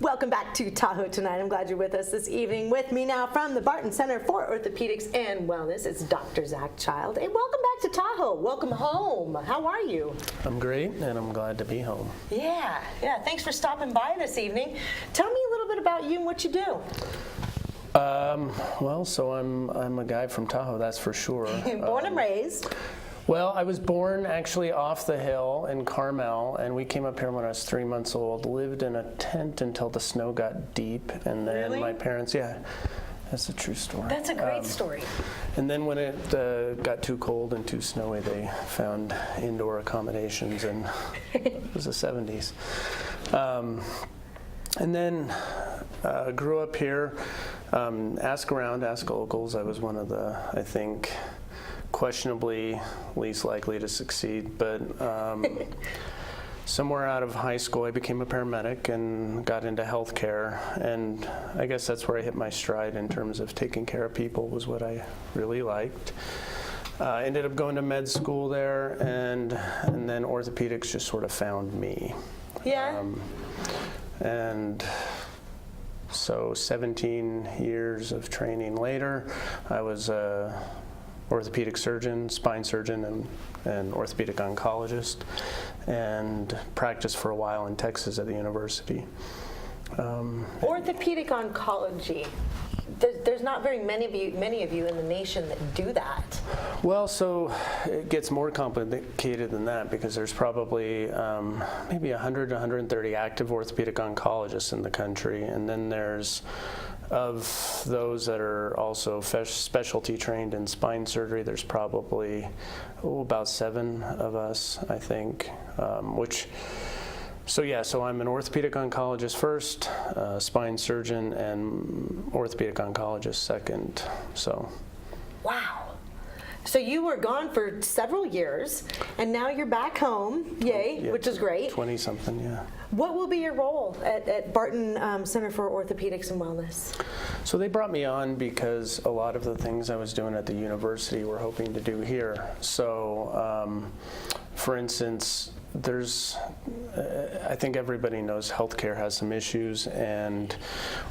Welcome back to Tahoe Tonight. I'm glad you're with us this evening. With me now from the Barton Center for Orthopedics and Wellness, it's Dr. Zach Child. And welcome back to Tahoe. Welcome home. How are you? I'm great, and I'm glad to be home. Yeah. Thanks for stopping by this evening. Tell me a little bit about you and what you do. So I'm a guy from Tahoe, that's for sure. Born and raised. Well, I was born actually off the hill in Carmel, and we came up here when I was 3 months old, lived in a tent until the snow got deep, and then Really? my parents, that's a true story. That's a great story. And then when it got too cold and too snowy, they found indoor accommodations, and it was the 70s. And then grew up here, ask around, ask locals. I was one of the, I think, questionably least likely to succeed, but somewhere out of high school I became a paramedic and got into healthcare, and I guess that's where I hit my stride in terms of taking care of people, was what I really liked. Ended up going to med school there, and then orthopedics just sort of found me. Yeah. And so 17 years of training later, I was a orthopedic surgeon, spine surgeon, and orthopedic oncologist, and practiced for a while in Texas at the university. Orthopedic oncology. There's not very many of you in the nation that do that. Well, so it gets more complicated than that, because there's probably maybe 100 to 130 active orthopedic oncologists in the country, and then there's, of those that are also specialty trained in spine surgery, there's probably about 7 of us, I think, So I'm an orthopedic oncologist first, spine surgeon, and orthopedic oncologist second. So. Wow. So you were gone for several years, and now you're back home, yay, Yeah, which is great. 20-something, yeah. What will be your role at Barton Center for Orthopedics and Wellness? So they brought me on because a lot of the things I was doing at the university we're hoping to do here. So, for instance, I think everybody knows healthcare has some issues, and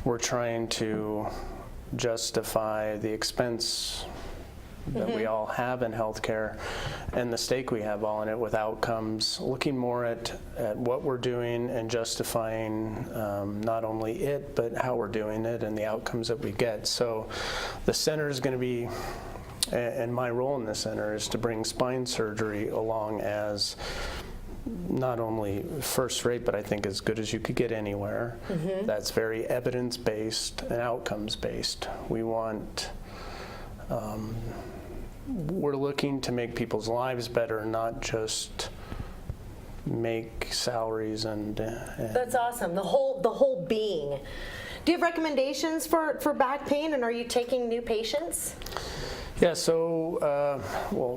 we're trying to justify the expense that we all have in healthcare and the stake we have all in it with outcomes, looking more at what we're doing and justifying not only it, but how we're doing it and the outcomes that we get. So the center is going to be, and my role in the center is to bring spine surgery along as not only first rate, but I think as good as you could get anywhere. That's very evidence-based and outcomes-based. We're looking to make people's lives better, not just make salaries and That's awesome. The whole being. Do you have recommendations for back pain, and are you taking new patients? Yeah, so,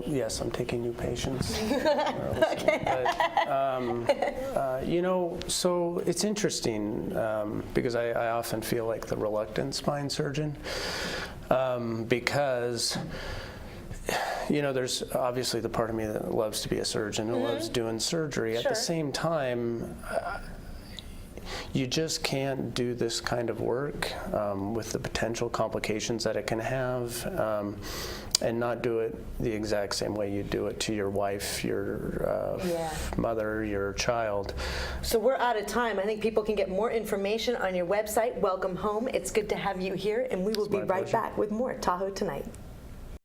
yes, I'm taking new patients. Okay. But, so it's interesting because I often feel like the reluctant spine surgeon because, there's obviously the part of me that loves to be a surgeon and loves doing surgery. At the same time, you just can't do this kind of work with the potential complications that it can have and not do it the exact same way you do it to your wife, your mother, your child. So we're out of time. I think people can get more information on your website. Welcome home. It's good to have you here, and we will be right back with more Tahoe Tonight.